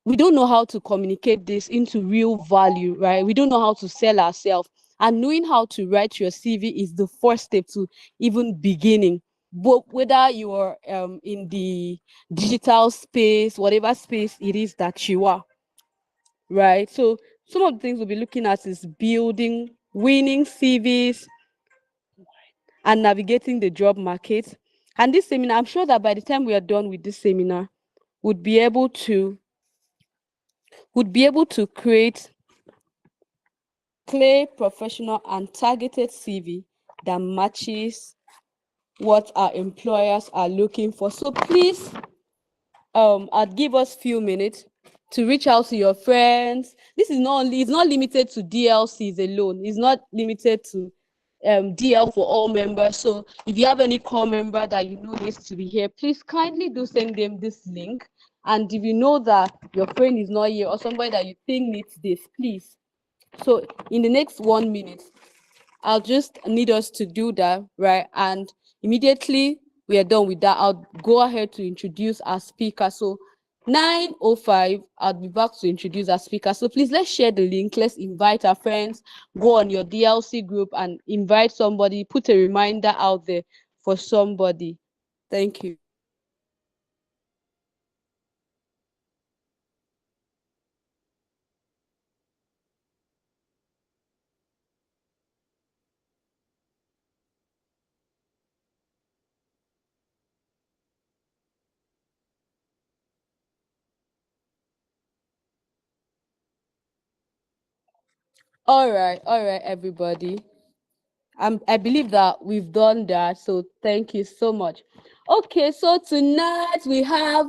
we don't know how to communicate this into real value, right? We don't know how to sell ourselves. And knowing how to write your CV is the first step to even beginning. But whether you are in the digital space, whatever space it is that you are, right? So some of the things we'll be looking at is building winning CVs and navigating the job market. And this seminar, I'm sure that by the time we are done with this seminar, would be able to create clear, professional, and targeted CV that matches what our employers are looking for. So please, I'd give us few minutes to reach out to your friends. This is not only, it's not limited to DLCs alone. It's not limited to DL for all members. So if you have any core member that you know needs to be here, please kindly do send them this link. And if you know that your friend is not here or somebody that you think needs this, please. So in the next 1 minute, I'll just need us to do that, right? And immediately we are done with that, I'll go ahead to introduce our speaker. So 9:05, I'll be back to introduce our speaker. So please, let's share the link. Let's invite our friends. Go on your DLC group and invite somebody. Put a reminder out there for somebody. Thank you. All right, everybody. I believe that we've done that, so thank you so much. Okay, so tonight we have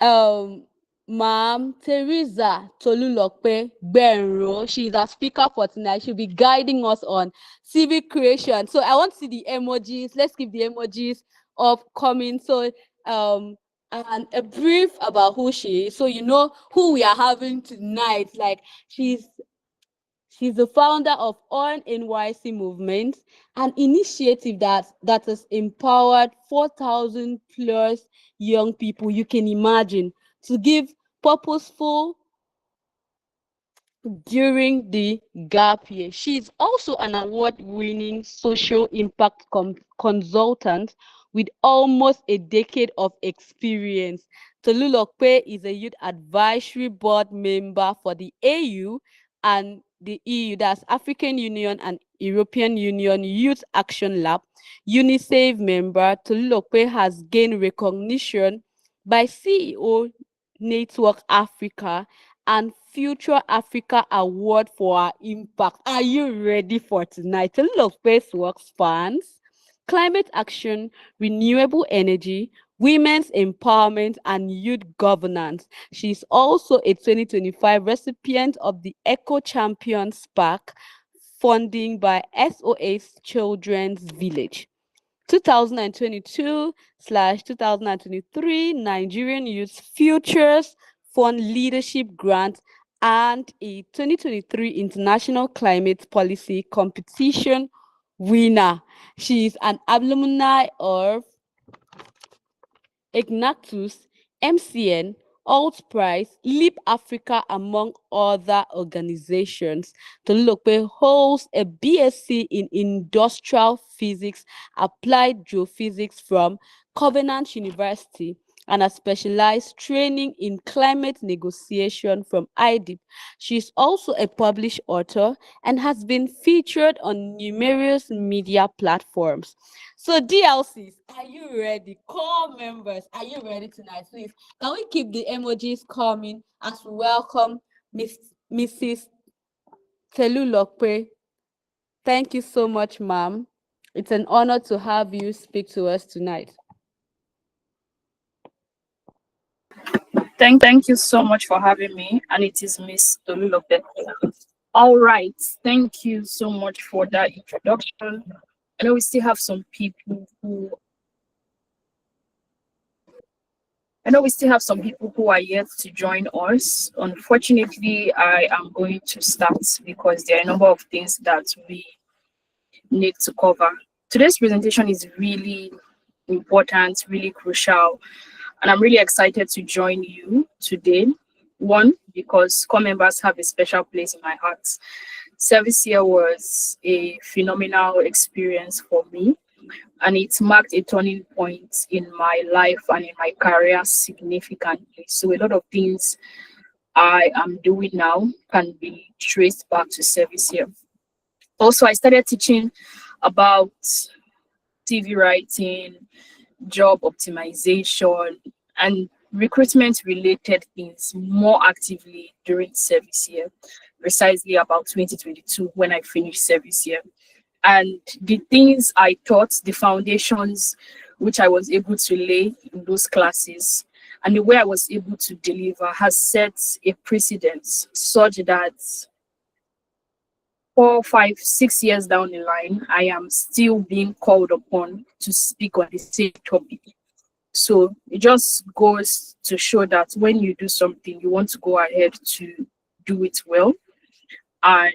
Ma'am Teresa Tolulope Benro. She's our speaker for tonight. She'll be guiding us on CV creation. So I want to see the emojis. Let's keep the emojis upcoming. So and a brief about who she is, so you know who we are having tonight. Like, she's the founder of On NYSC Movement, an initiative that has empowered 4,000 plus young people, you can imagine, to give purposeful during the gap year. She is also an award-winning social impact consultant with almost a decade of experience. Tolulope is a youth advisory board member for the AU and the EU, that's African Union and European Union Youth Action Lab. UNICEF member, Tolulope has gained recognition by CEO Network Africa and Future Africa Award for our impact. Are you ready for tonight? A lot of Space Works fans. Climate action, renewable energy, women's empowerment, and youth governance. She's also a 2025 recipient of the Eco Champion Spark funding by SOS Children's Village. 2022/2023 Nigerian Youth Futures Fund Leadership Grant and a 2023 International Climate Policy Competition winner. She is an alumni of Ignactus, MCN, Altprice, Leap Africa, among other organizations. Tolulope holds a BSc in Industrial Physics, Applied Geophysics from Covenant University, and a specialized training in climate negotiation from IDIP. She is also a published author and has been featured on numerous media platforms. So DLCs, are you ready? Core members, are you ready tonight? Please, can we keep the emojis coming as we welcome Mrs. Tolulope? Thank you so much, ma'am. It's an honor to have you speak to us tonight. Thank you so much for having me, and it is Miss Tolulope. All right, thank you so much for that introduction. I know we still have some people who are yet to join us. Unfortunately, I am going to start because there are a number of things that we need to cover. Today's presentation is really important, really crucial, And I'm really excited to join you today. One, because core members have a special place in my heart. Service year was a phenomenal experience for me, and it marked a turning point in my life and in my career significantly. So a lot of things I am doing now can be traced back to service year. Also, I started teaching about CV writing, job optimization, and recruitment related things more actively during service year, precisely about 2022 when I finished service year. And the things I taught, the foundations which I was able to lay in those classes, and the way I was able to deliver has set a precedence such that 4, 5, 6 years down the line, I am still being called upon to speak on the same topic. So it just goes to show that when you do something, you want to go ahead to do it well and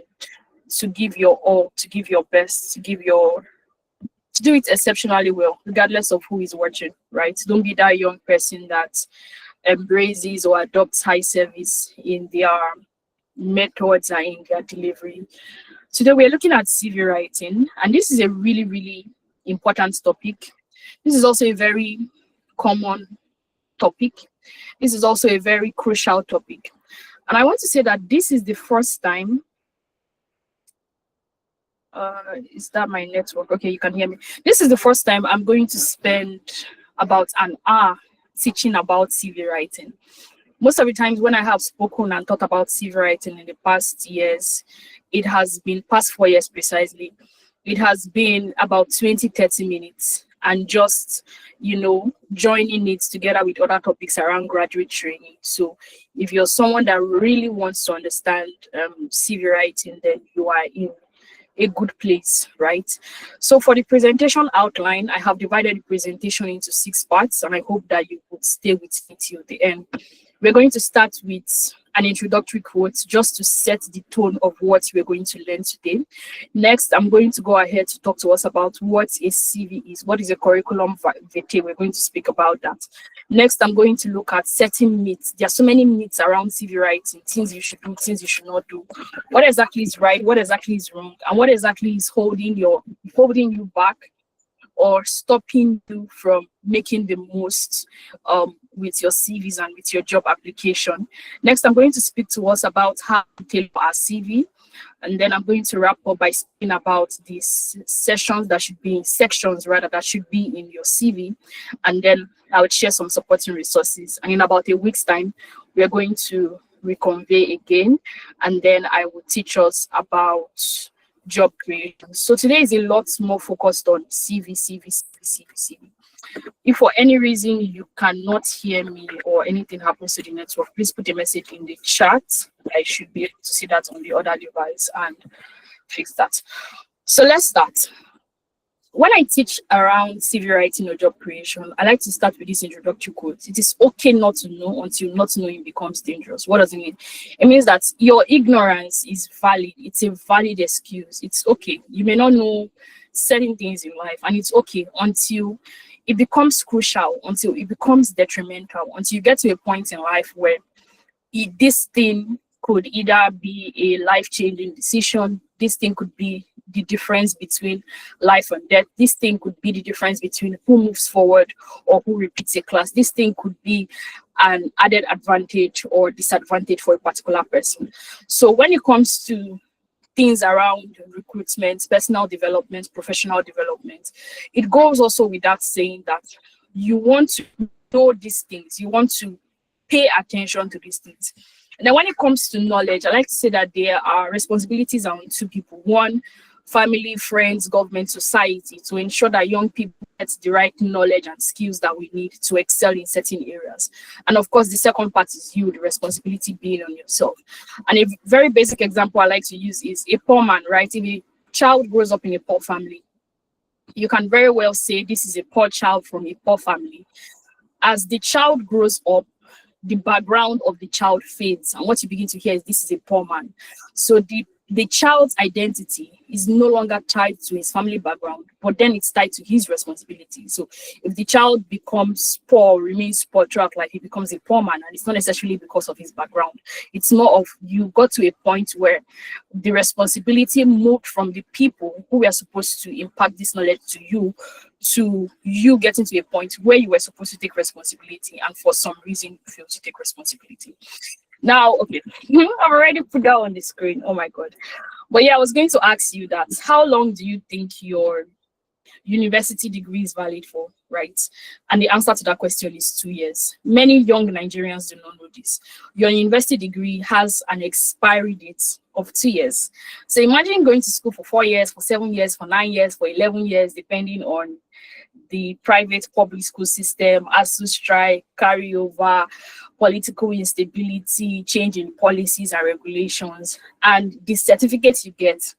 to give your all, to give your best, to do it exceptionally well, regardless of who is watching, right? Don't be that young person that embraces or adopts high service in their methods and in their delivery. Today we're looking at CV writing, and this is a really, really important topic. This is also a very common topic. This is also a very crucial topic. And I want to say that this is the first time. Is that my network? Okay, you can hear me. This is the first time I'm going to spend about an hour teaching about CV writing. Most of the times when I have spoken and taught about CV writing in the past years, it has been past 4 years precisely. It has been about 20-30 minutes and just, joining it together with other topics around graduate training. So if you're someone that really wants to understand CV writing, then you are in a good place, right? So for the presentation outline, I have divided the presentation into 6 parts, and I hope that you would stay with me till the end. We're going to start with an introductory quote just to set the tone of what we're going to learn today. Next, I'm going to go ahead to talk to us about what a CV is, what is a curriculum vitae. We're going to speak about that. Next, I'm going to look at certain myths. There are so many myths around CV writing, things you should do, things you should not do. What exactly is right, what exactly is wrong, and what exactly is holding you back or stopping you from making the most with your CVs and with your job application. Next, I'm going to speak to us about how to tailor our CV. And then I'm going to wrap up by speaking about these sections that should be in your CV. And then I would share some supporting resources. And in about a week's time, we are going to reconvene again. And then I will teach us about job creation. So today is a lot more focused on CV. If for any reason you cannot hear me or anything happens to the network, please put a message in the chat. I should be able to see that on the other device and fix that. So let's start. When I teach around CV writing or job creation, I like to start with this introductory quote. It is okay not to know until not knowing becomes dangerous. What does it mean? It means that your ignorance is valid. It's a valid excuse. It's okay. You may not know certain things in life, and it's okay until it becomes crucial, until it becomes detrimental, until you get to a point in life where this thing could either be a life-changing decision, this thing could be the difference between life and death, this thing could be the difference between who moves forward or who repeats a class, this thing could be an added advantage or disadvantage for a particular person. So when it comes to things around recruitment, personal development, professional development, it goes also without saying that you want to know these things, you want to pay attention to these things. And then when it comes to knowledge, I like to say that there are responsibilities on 2 people. One, family, friends, government, society, to ensure that young people get the right knowledge and skills that we need to excel in certain areas. And of course, the second part is you, the responsibility being on yourself. And a very basic example I like to use is a poor man, right? If a child grows up in a poor family, you can very well say this is a poor child from a poor family. As the child grows up, the background of the child fades, and what you begin to hear is this is a poor man. So the the child's identity is no longer tied to his family background, but then it's tied to his responsibility. So if the child becomes poor, remains poor throughout life, he becomes a poor man, and it's not necessarily because of his background. It's more of you got to a point where the responsibility moved from the people who were supposed to impart this knowledge to you getting to a point where you were supposed to take responsibility, and for some reason you failed to take responsibility. Now, okay, I've already put that on the screen. Oh my God. But yeah, I was going to ask you that. How long do you think your university degree is valid for, right? And the answer to that question is 2 years. Many young Nigerians do not know this. Your university degree has an expiry date of 2 years. So imagine going to school for 4 years, for 7 years, for 9 years, for 11 years, depending on the private public school system, ASU strike, carryover, political instability, change in policies and regulations, and the certificate you get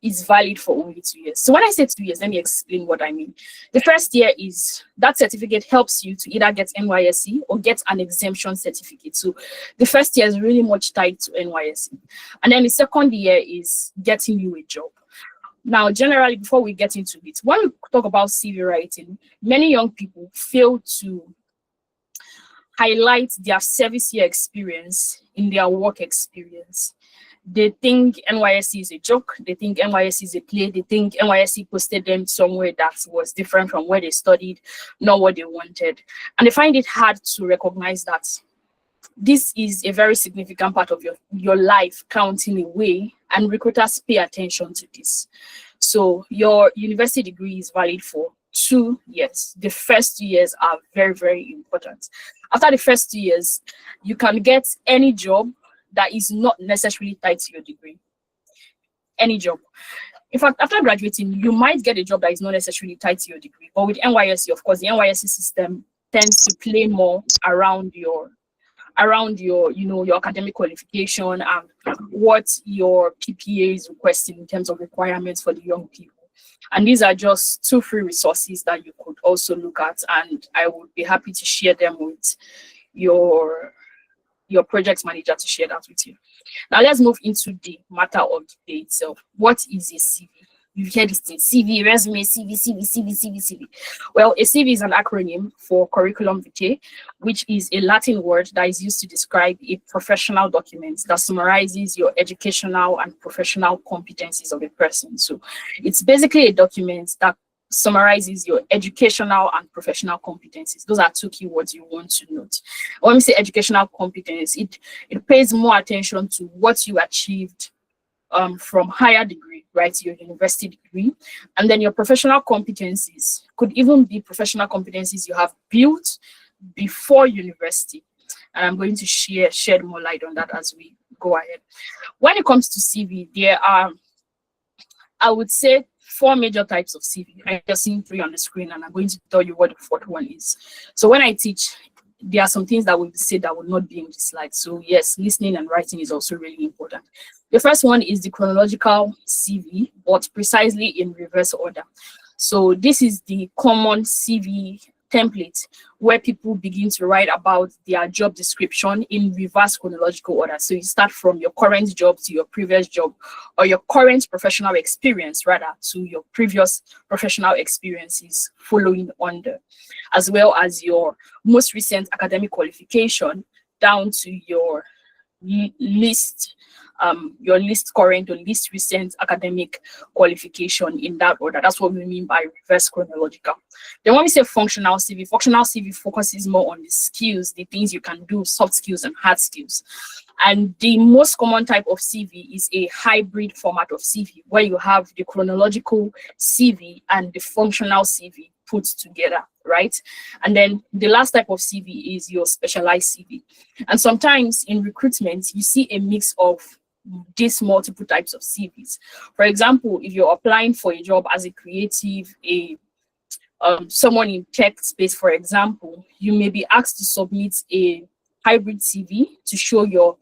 is valid for only 2 years. So when I say 2 years, let me explain what I mean. The first year is that certificate helps you to either get NYSC or get an exemption certificate. So the first year is really much tied to NYSC. And then the second year is getting you a job. Now, generally, before we get into it, when we talk about CV writing, many young people fail to highlight their service year experience in their work experience. They think NYSC is a joke. They think NYSC is a play. They think NYSC posted them somewhere that was different from where they studied, not what they wanted. And they find it hard to recognize that this is a very significant part of your life counting away, and recruiters pay attention to this. So your university degree is valid for 2 years. The first 2 years are very, very important. After the first 2 years, you can get any job that is not necessarily tied to your degree. Any job. In fact, after graduating, you might get a job that is not necessarily tied to your degree. But with NYSC, of course, the NYSC system tends to play more around your your academic qualification and what your PPA is requesting in terms of requirements for the young people. And these are just 2 free resources that you could also look at, and I would be happy to share them with your project manager to share that with you. Now let's move into the matter of the day itself. What is a CV? You've heard this thing, CV, resume, CV. Well, a CV is an acronym for curriculum vitae, which is a Latin word that is used to describe a professional document that summarizes your educational and professional competencies of a person. So it's basically a document that summarizes your educational and professional competencies. Those are 2 keywords you want to note. When we say educational competence, it pays more attention to what you achieved from higher degree, right, your university degree. And then your professional competencies could even be professional competencies you have built before university. And I'm going to shed more light on that as we go ahead. When it comes to CV, there are, I would say, 4 major types of CV. I'm just seeing 3 on the screen, and I'm going to tell you what the 4th one is. So when I teach, there are some things that will be said that will not be in the slide. So yes, listening and writing is also really important. The first one is the chronological CV, but precisely in reverse order. So this is the common CV template where people begin to write about their job description in reverse chronological order. So you start from your current job to your previous job, or your current professional experience rather to your previous professional experiences following under, as well as your most recent academic qualification down to your least current or least recent academic qualification in that order. That's what we mean by reverse chronological. Then when we say functional CV focuses more on the skills, the things you can do, soft skills and hard skills. And the most common type of CV is a hybrid format of CV, where you have the chronological CV and the functional CV put together, right? And then the last type of CV is your specialized CV. And sometimes in recruitment, you see a mix of these multiple types of CVs. For example, if you're applying for a job as a creative, someone in tech space, for example, you may be asked to submit a hybrid CV to show your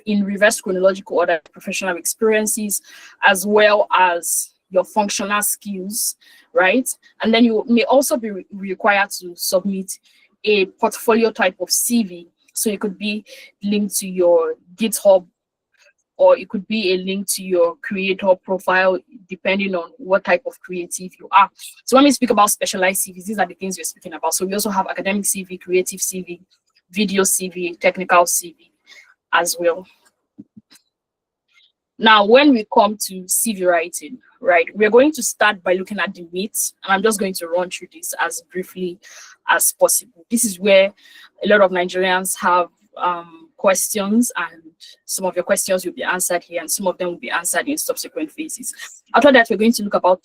in reverse chronological order professional experiences, as well as your functional skills, right? And then you may also be required to submit a portfolio type of CV. So it could be linked to your GitHub or it could be a link to your creator profile, depending on what type of creative you are. So when we speak about specialized CVs, these are the things we're speaking about. So we also have academic CV, creative CV, video CV, technical CV as well. Now, when we come to CV writing, right, we're going to start by looking at the myths, and I'm just going to run through this as briefly as possible. This is where a lot of Nigerians have questions, and some of your questions will be answered here, and some of them will be answered in subsequent phases. After that, we're going to look about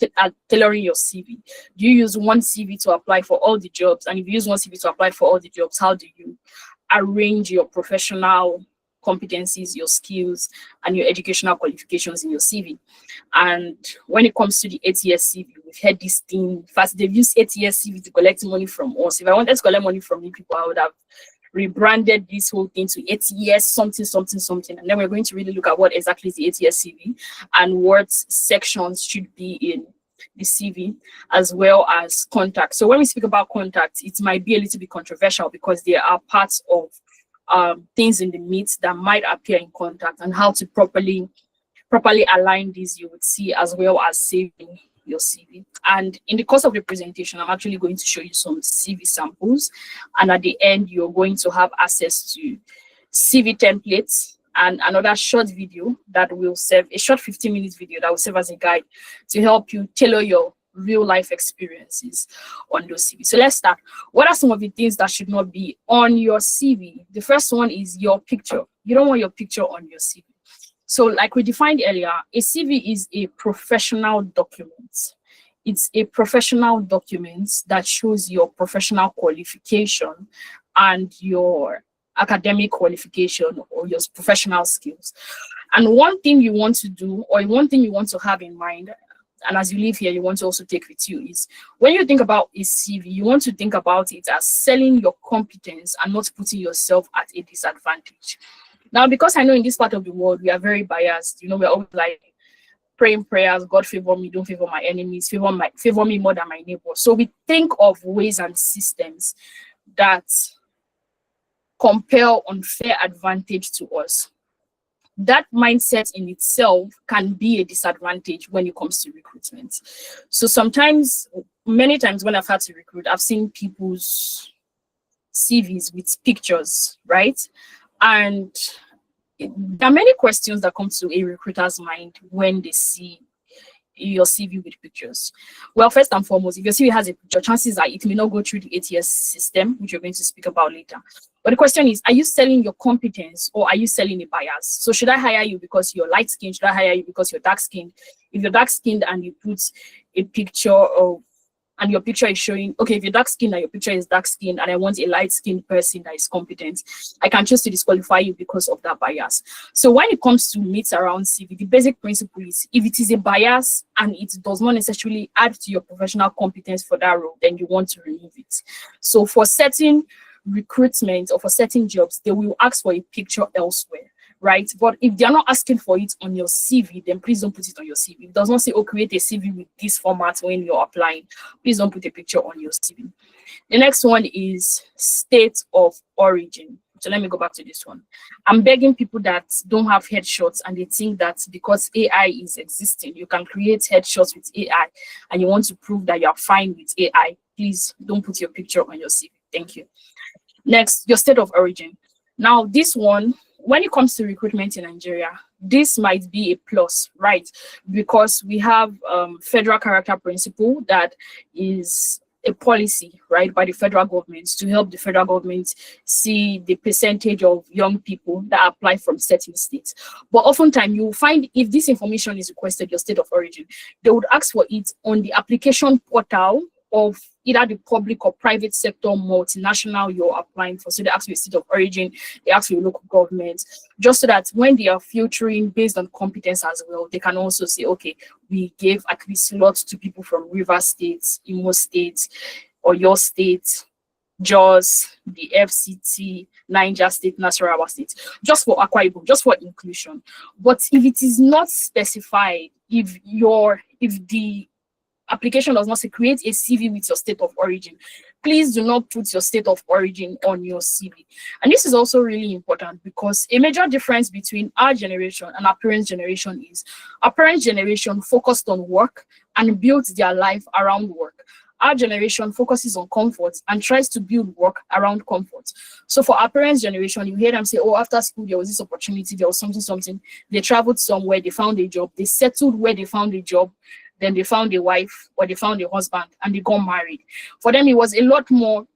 tailoring your CV. Do you use one CV to apply for all the jobs? And if you use one CV to apply for all the jobs, how do you arrange your professional competencies, your skills, and your educational qualifications in your CV? And when it comes to the ATS CV, we've heard this thing. First, they've used ATS CV to collect money from us. If I wanted to collect money from you people, I would have rebranded this whole thing to ATS something, something, something. And then we're going to really look at what exactly is the ATS CV and what sections should be in the CV, as well as contact. So when we speak about contact, it might be a little bit controversial because there are parts of things in the myths that might appear in contact, and how to properly align these you would see, as well as saving your CV. And in the course of the presentation, I'm actually going to show you some CV samples, and at the end you're going to have access to CV templates and another short video that will serve, a short 15-minute video that will serve as a guide to help you tailor your real life experiences on those CV. So let's start. What are some of the things that should not be on your CV? The first one is your picture. You don't want your picture on your CV. So like we defined earlier, a CV is a professional document. It's a professional document that shows your professional qualification and your academic qualification or your professional skills. And one thing you want to do, or one thing you want to have in mind, and as you leave here, you want to also take with you, is when you think about a CV, you want to think about it as selling your competence and not putting yourself at a disadvantage. Now, because I know in this part of the world, we are very biased. You know, we're always like praying prayers, God favor me, don't favor my enemies, favor me more than my neighbor. So we think of ways and systems that compel unfair advantage to us. That mindset in itself can be a disadvantage when it comes to recruitment. So sometimes, many times when I've had to recruit, I've seen people's CVs with pictures, right? And there are many questions that come to a recruiter's mind when they see your CV with pictures. Well, first and foremost, if your CV has a picture, chances are it may not go through the ATS system, which we're going to speak about later. But the question is, are you selling your competence or are you selling a bias? So should I hire you because you're light skinned? Should I hire you because you're dark skinned? If you're dark skinned and you put a picture of, and your picture is showing, okay, if you're dark skinned and your picture is dark skinned and I want a light skinned person that is competent, I can choose to disqualify you because of that bias. So when it comes to myths around CV, the basic principle is if it is a bias and it does not necessarily add to your professional competence for that role, then you want to remove it. So for certain recruitment or for certain jobs, they will ask for a picture elsewhere, right? But if they're not asking for it on your CV, then please don't put it on your CV. It does not say, oh, create a CV with this format when you're applying. Please don't put a picture on your CV. The next one is state of origin. So let me go back to this one. I'm begging people that don't have headshots and they think that because AI is existing, you can create headshots with AI and you want to prove that you're fine with AI. Please don't put your picture on your CV. Thank you. Next, your state of origin. Now, this one, when it comes to recruitment in Nigeria, this might be a plus, right? Because we have federal character principle that is a policy, right, by the federal government to help the federal government see the percentage of young people that apply from certain states. But oftentimes you will find if this information is requested, your state of origin, they would ask for it on the application portal of either the public or private sector multinational you're applying for. So they ask for your state of origin, they ask for your local government, just so that when they are filtering based on competence as well, they can also say, okay, we gave at least lots to people from River State, Imo State, or your state, JAWS, the FCT, Niger State, Nasarawa State, just for Akwa Ibom, just for inclusion. But if it is not specified, if the application does not say create a CV with your state of origin, please do not put your state of origin on your CV. And this is also really important because a major difference between our generation and our parents' generation is our parents' generation focused on work and built their life around work. Our generation focuses on comfort and tries to build work around comfort. So for our parents' generation, you hear them say, oh, after school, there was this opportunity, there was something. They traveled somewhere, they found a job, they settled where they found a job, then they found a wife or they found a husband and they got married. For them, it was a lot more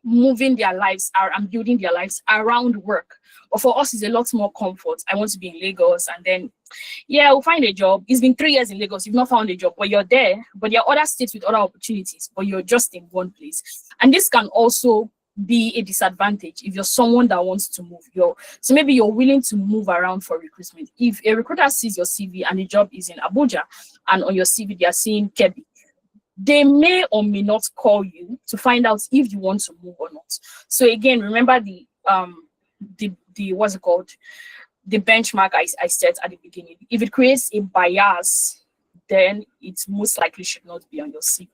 moving their lives and building their lives around work. But for us, it's a lot more comfort. I want to be in Lagos, and then, yeah, we'll find a job. It's been 3 years in Lagos. You've not found a job, but you're there. But there are other states with other opportunities, but you're just in one place. And this can also be a disadvantage if you're someone that wants to move. So maybe you're willing to move around for recruitment. If a recruiter sees your CV and the job is in Abuja, and on your CV they are seeing Kebbi, they may or may not call you to find out if you want to move or not. So again, remember the what's it called? The benchmark I set at the beginning. If it creates a bias, then it most likely should not be on your CV.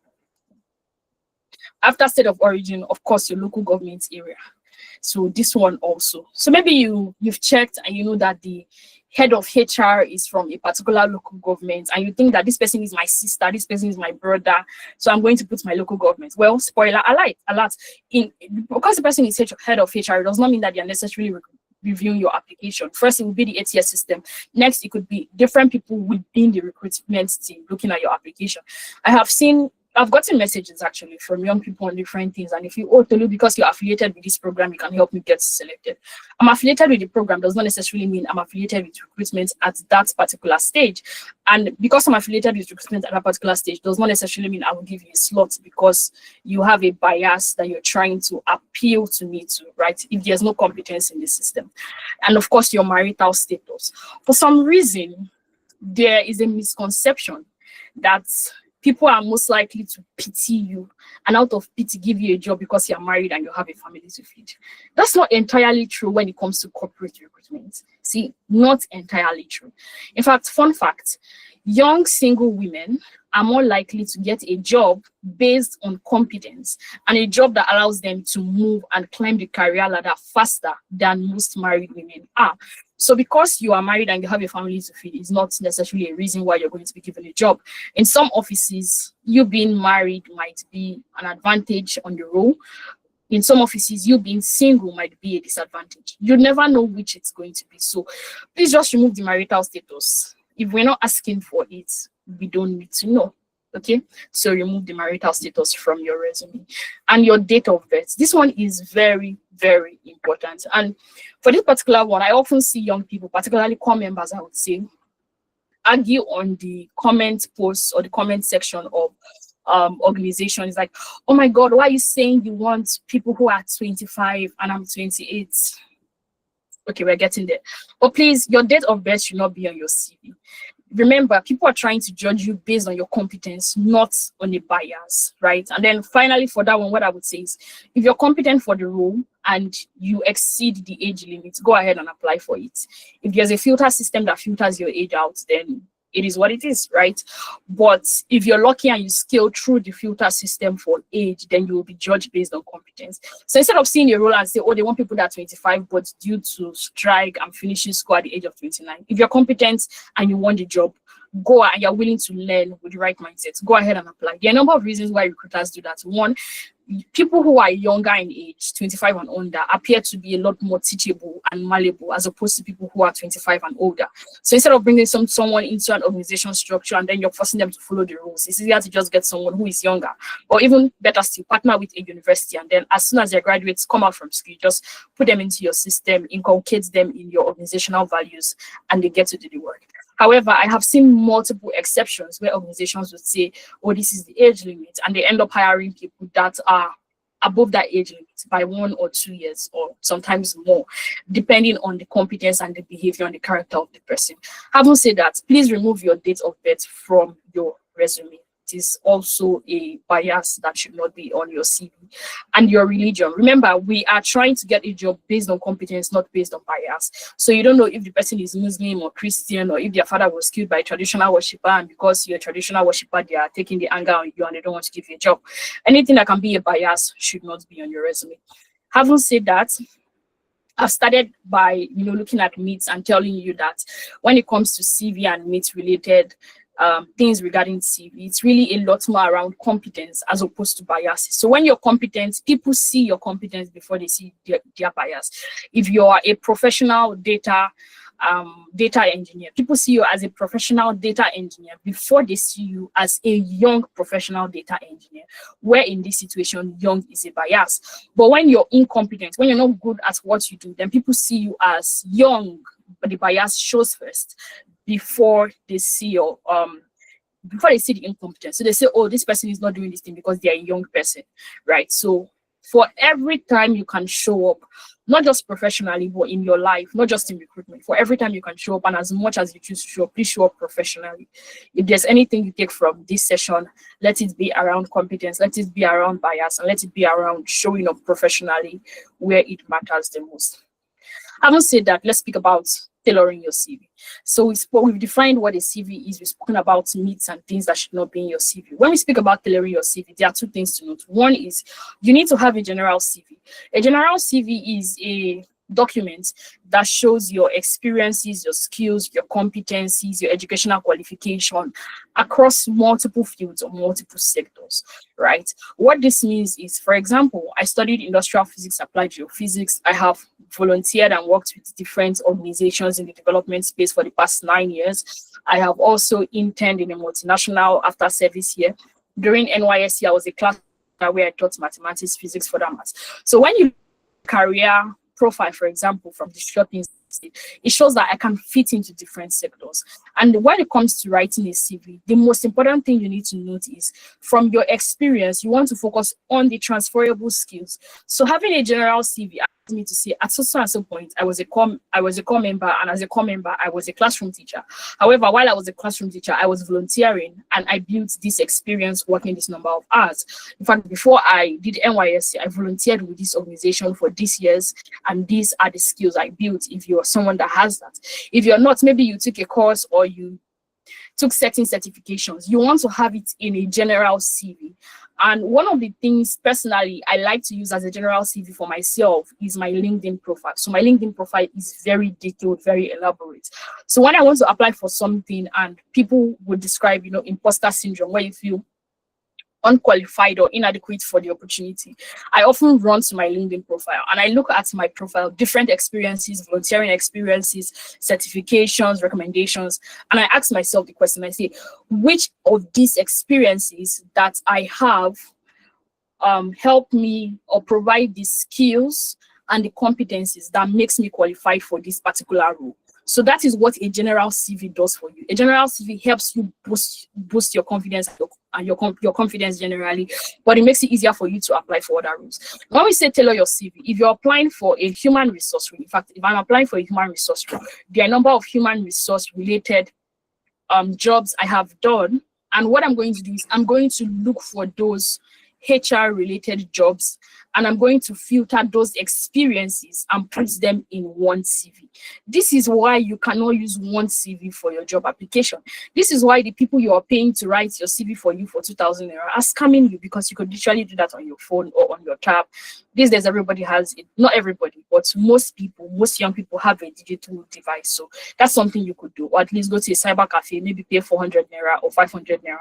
After state of origin, of course, your local government area. So this one also. So maybe you've checked and you know that the head of HR is from a particular local government, and you think that this person is my sister, this person is my brother, so I'm going to put my local government. Well, spoiler alert, because the person is head of HR, it does not mean that they are necessarily reviewing your application. First, it will be the ATS system. Next, it could be different people within the recruitment team looking at your application. I've gotten messages actually from young people on different things. And if you, Tolu, because you're affiliated with this program, you can help me get selected. I'm affiliated with the program does not necessarily mean I'm affiliated with recruitment at that particular stage. And because I'm affiliated with recruitment at that particular stage does not necessarily mean I will give you a slot because you have a bias that you're trying to appeal to me to, right? If there's no competence in the system. And of course, your marital status. For some reason, there is a misconception that people are most likely to pity you and out of pity give you a job because you're married and you have a family to feed. That's not entirely true when it comes to corporate recruitment. See, not entirely true. In fact, fun fact, young single women are more likely to get a job based on competence and a job that allows them to move and climb the career ladder faster than most married women are. So because you are married and you have a family to feed is not necessarily a reason why you're going to be given a job. In some offices, you being married might be an advantage on the role. In some offices, you being single might be a disadvantage. You never know which it's going to be. So please just remove the marital status. If we're not asking for it, we don't need to know. Okay, so remove the marital status from your resume and your date of birth. This one is very, very important. And for this particular one, I often see young people, particularly core members, I would say, argue on the comment posts or the comment section of organizations like, oh my God, why are you saying you want people who are 25 and I'm 28? Okay, we're getting there. But please, your date of birth should not be on your CV. Remember, people are trying to judge you based on your competence, not on a bias, right? And then finally, for that one, what I would say is, if you're competent for the role and you exceed the age limit, go ahead and apply for it. If there's a filter system that filters your age out, then it is what it is, right? But if you're lucky and you scale through the filter system for age, then you will be judged based on competence. So instead of seeing a role and say, oh, they want people that are 25, but due to strike, I'm finishing school at the age of 29. If you're competent and you want the job, go and you're willing to learn with the right mindset, go ahead and apply. There are a number of reasons why recruiters do that. One, people who are younger in age, 25 and older, appear to be a lot more teachable and malleable as opposed to people who are 25 and older. So instead of bringing someone into an organization structure and then you're forcing them to follow the rules, it's easier to just get someone who is younger, or even better still, partner with a university, and then as soon as their graduates come out from school, just put them into your system, inculcate them in your organizational values, and they get to do the work. However, I have seen multiple exceptions where organizations would say, oh, this is the age limit, and they end up hiring people that are above that age limit by 1 or 2 years, or sometimes more, depending on the competence and the behavior and the character of the person. Having said that, please remove your date of birth from your resume. is also a bias that should not be on your CV. And your religion. Remember, we are trying to get a job based on competence, not based on bias. So you don't know if the person is Muslim or Christian, or if their father was killed by a traditional worshiper, and because you're a traditional worshiper, they are taking the anger on you and they don't want to give you a job. Anything that can be a bias should not be on your resume. Having said that, I've started by looking at myths and telling you that when it comes to CV and myth related things regarding CV, it's really a lot more around competence as opposed to biases. So when you're competent, people see your competence before they see their bias. If you're a professional data engineer, people see you as a professional data engineer before they see you as a young professional data engineer, where in this situation young is a bias. But when you're incompetent, when you're not good at what you do, then people see you as young, but the bias shows first before they see your before they see the incompetence. So they say, oh, this person is not doing this thing because they're a young person, right? So for every time you can show up, not just professionally, but in your life, not just in recruitment, for every time you can show up, and as much as you choose to show up, please show up professionally. If there's anything you take from this session, let it be around competence, let it be around bias, and let it be around showing up professionally where it matters the most. Having said that, let's speak about tailoring your CV. So we've defined what a CV is. We've spoken about myths and things that should not be in your CV. When we speak about tailoring your CV, there are two things to note. One is you need to have a general CV. A general CV is a document that shows your experiences, your skills, your competencies, your educational qualification across multiple fields or multiple sectors, right? What this means is, for example, I studied industrial physics, applied geophysics. I have volunteered and worked with different organizations in the development space for the past 9 years. I have also interned in a multinational after service here. During NYSC, I was a class where I taught mathematics, physics, further maths. So when you career profile, for example, from the shopping, it shows that I can fit into different sectors. And when it comes to writing a CV, the most important thing you need to note is from your experience, you want to focus on the transferable skills. So having a general CV allows me to say at some point I was a core member, and as a core member I was a classroom teacher. However, while I was a classroom teacher, I was volunteering and I built this experience working this number of hours. In fact, before I did NYSC, I volunteered with this organization for these years, and these are the skills I built. If you're someone that has that, if you're not, maybe you took a course or you took certain certifications, you want to have it in a general CV. And one of the things personally I like to use as a general CV for myself is my LinkedIn profile. So my LinkedIn profile is very detailed, very elaborate. So when I want to apply for something and people would describe, imposter syndrome, where you feel unqualified or inadequate for the opportunity, I often run to my LinkedIn profile and I look at my profile, different experiences, volunteering experiences, certifications, recommendations, and I ask myself the question, I say, which of these experiences that I have help me or provide the skills and the competencies that makes me qualified for this particular role. So that is what a general CV does for you. A general CV helps you boost your confidence and your confidence generally, but it makes it easier for you to apply for other roles. When we say tailor your CV, if you're applying for a human resource role, in fact, if I'm applying for a human resource role, there are a number of human resource related jobs I have done, and what I'm going to do is I'm going to look for those HR related jobs, and I'm going to filter those experiences and put them in one CV. This is why you cannot use one CV for your job application. This is why the people you are paying to write your CV for you for 2,000 naira are scamming you, because you could literally do that on your phone or on your tab. These days, everybody has it. Not everybody, but most people, most young people have a digital device. So that's something you could do, or at least go to a cyber cafe, maybe pay 400 naira or 500 naira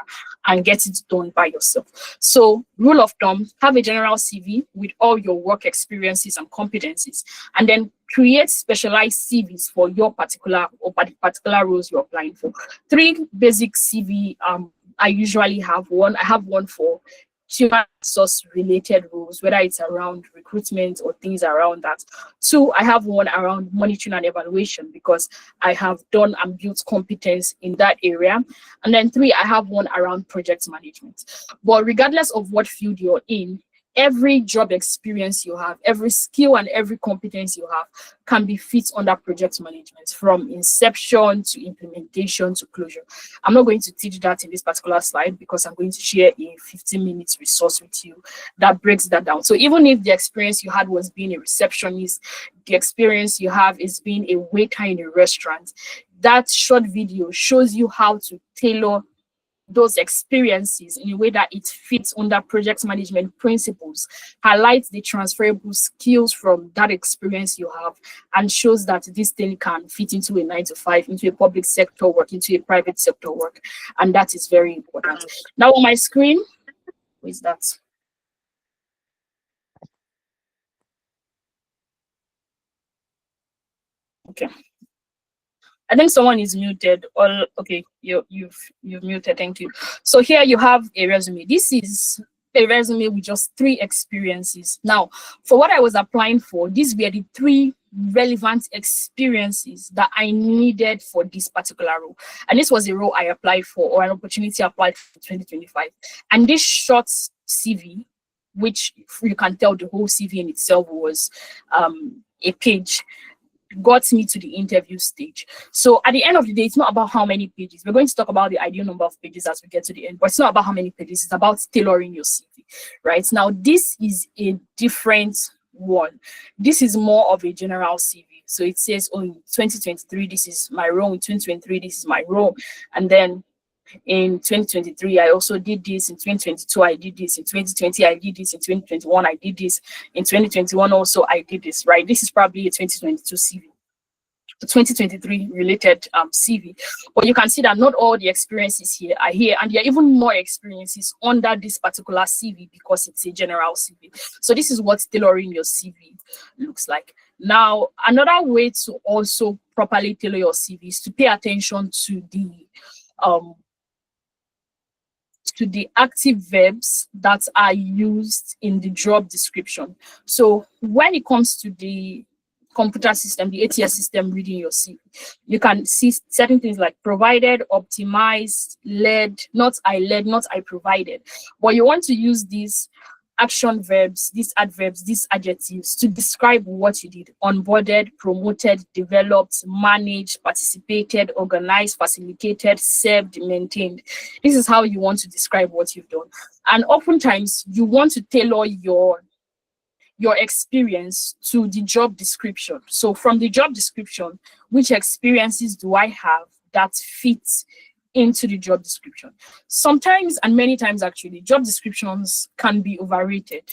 and get it done by yourself. So rule of thumb, have a general CV with all your work experiences and competencies, and then create specialized CVs for your particular roles you're applying for. 3 basic CV I usually have. One, I have one for human resource related roles, whether it's around recruitment or things around that. 2, I have one around monitoring and evaluation, because I have done and built competence in that area. And then 3, I have one around project management. But regardless of what field you're in, every job experience you have, every skill and every competence you have can be fit under project management, from inception to implementation to closure. I'm not going to teach that in this particular slide because I'm going to share a 15-minute resource with you that breaks that down. So even if the experience you had was being a receptionist, the experience you have is being a waiter in a restaurant, that short video shows you how to tailor those experiences in a way that it fits under project management principles, highlights the transferable skills from that experience you have, and shows that this thing can fit into a 9-to-5, into a public sector work, into a private sector work. And that is very important. Now on my screen, who is that? Okay. I think someone is muted. All okay, you've muted. Thank you. So here you have a resume. This is a resume with just 3 experiences. Now, for what I was applying for, these were the 3 relevant experiences that I needed for this particular role. And this was a role I applied for, or an opportunity I applied for 2025. And this short CV, which you can tell the whole CV in itself was a page, got me to the interview stage. So at the end of the day, it's not about how many pages. We're going to talk about the ideal number of pages as we get to the end, but it's not about how many pages. It's about tailoring your CV, right? Now, this is a different one. This is more of a general CV. So it says, oh, in 2023, this is my role. In 2023, this is my role. And then in 2023, I also did this. In 2022, I did this. In 2020, I did this. In 2021, I did this. In 2021, also, I did this, right? This is probably a 2022 CV. The 2023 related CV. But you can see that not all the experiences here are here, and there are even more experiences under this particular CV because it's a general CV. So this is what tailoring your CV looks like. Now, another way to also properly tailor your CV is to pay attention to the active verbs that are used in the job description. So when it comes to the computer system, the ATS system reading your CV, you can see certain things like provided, optimized, led, not I provided. But you want to use these action verbs, these adverbs, these adjectives to describe what you did: onboarded, promoted, developed, managed, participated, organized, facilitated, served, maintained. This is how you want to describe what you've done. And oftentimes you want to tailor your experience to the job description. So from the job description, which experiences do I have that fit into the job description? Sometimes, and many times actually, job descriptions can be overrated,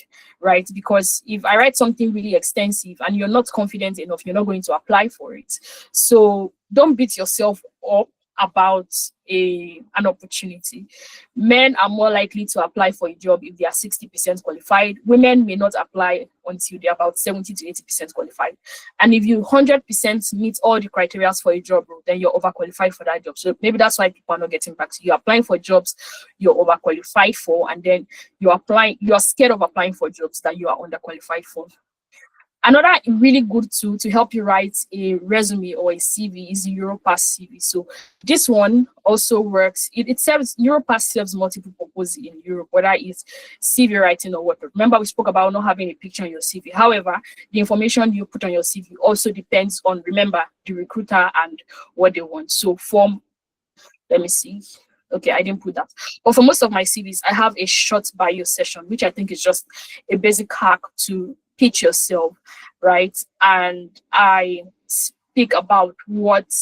right? Because if I write something really extensive and you're not confident enough, you're not going to apply for it. So don't beat yourself up about an opportunity. Men are more likely to apply for a job if they are 60% qualified. Women may not apply until they're about 70 to 80% qualified. And if you 100% meet all the criteria for a job role, then you're overqualified for that job. So maybe that's why people are not getting back to you. You're applying for jobs you're overqualified for, and then you're scared of applying for jobs that you are underqualified for. Another really good tool to help you write a resume or a CV is the Europass CV. So this one also works. Europass serves multiple purposes in Europe, whether it's CV writing or whatever. Remember, we spoke about not having a picture on your CV. However, the information you put on your CV also depends on, remember, the recruiter and what they want. So let me see. Okay, I didn't put that. But for most of my CVs, I have a short bio session, which I think is just a basic hack to pitch yourself, right? And I speak about what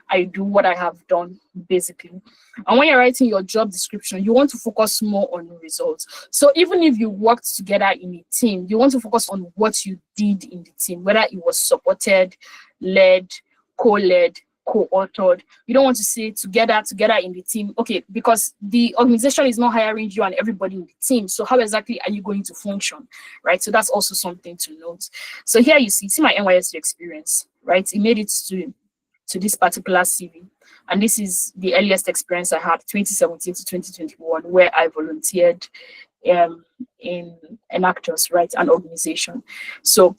I do, what I have done, basically. And when you're writing your job description, you want to focus more on results. So even if you worked together in a team, you want to focus on what you did in the team, whether it was supported, led, co-led, co-authored. You don't want to say together in the team. Okay, because the organization is not hiring you and everybody in the team. So how exactly are you going to function, right? So that's also something to note. So here you see my NYSC experience, right? It made it to this particular CV. And this is the earliest experience I had, 2017 to 2021, where I volunteered in an actors, right, an organization. So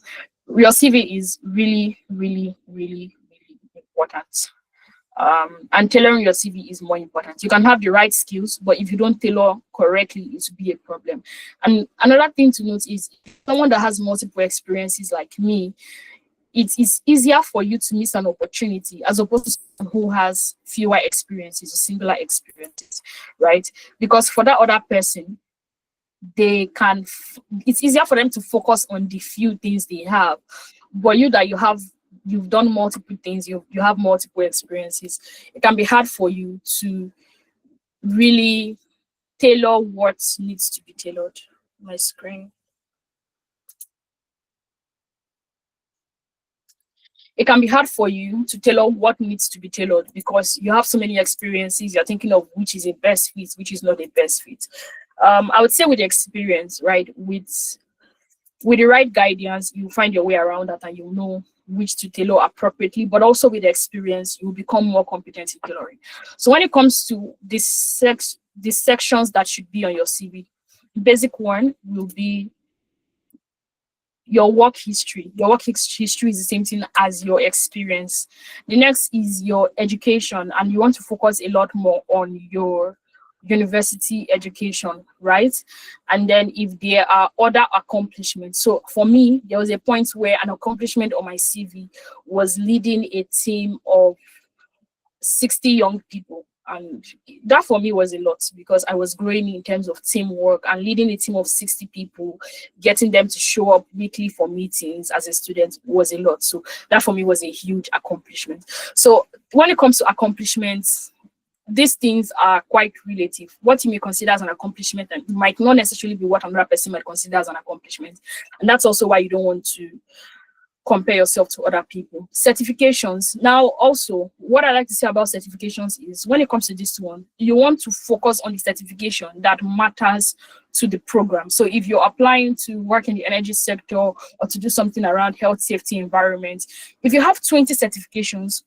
your CV is really, really, really, really important. And tailoring your CV is more important. You can have the right skills, but if you don't tailor correctly, it will be a problem. And another thing to note is someone that has multiple experiences like me, it is easier for you to miss an opportunity as opposed to someone who has fewer experiences or singular experiences, right? Because for that other person, it's easier for them to focus on the few things they have. But you've done multiple things, you have multiple experiences, it can be hard for you to really tailor what needs to be tailored. My screen. It can be hard for you to tailor what needs to be tailored because you have so many experiences. You're thinking of which is a best fit, which is not a best fit. I would say with experience, right? With the right guidance, you find your way around that and you know which to tailor appropriately, but also with experience, you become more competent in tailoring. So when it comes to these sections that should be on your CV, basic one will be your work history. Your work history is the same thing as your experience. The next is your education, and you want to focus a lot more on your university education, right? And then if there are other accomplishments. So for me, there was a point where an accomplishment on my CV was leading a team of 60 young people. And that for me was a lot because I was growing in terms of teamwork and leading a team of 60 people, getting them to show up weekly for meetings as a student was a lot. So that for me was a huge accomplishment. So when it comes to accomplishments, these things are quite relative. What you may consider as an accomplishment and might not necessarily be what another person might consider as an accomplishment. And that's also why you don't want to compare yourself to other people. Certifications. Now, also, what I like to say about certifications is when it comes to this one, you want to focus on the certification that matters to the program. So if you're applying to work in the energy sector or to do something around health, safety, environment, if you have 20 certifications,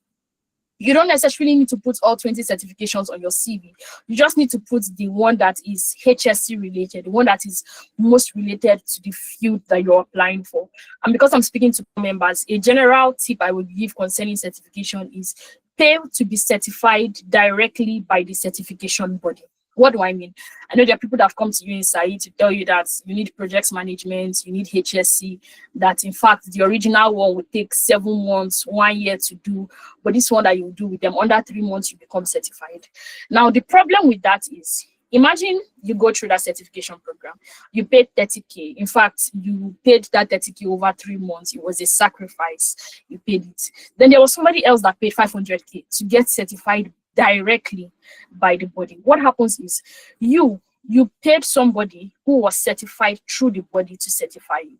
you don't necessarily need to put all 20 certifications on your CV. You just need to put the one that is HSC related, the one that is most related to the field that you're applying for. And because I'm speaking to members, a general tip I would give concerning certification is pay to be certified directly by the certification body. What do I mean? I know there are people that have come to you inside to tell you that you need projects management, you need HSC, that in fact the original one would take 7 months, 1 year to do, but this one that you do with them under 3 months, you become certified. Now, the problem with that is, imagine you go through that certification program, you paid 30K. In fact, you paid that 30K over 3 months. It was a sacrifice. You paid it. Then there was somebody else that paid 500K to get certified directly by the body. What happens is you paid somebody who was certified through the body to certify you.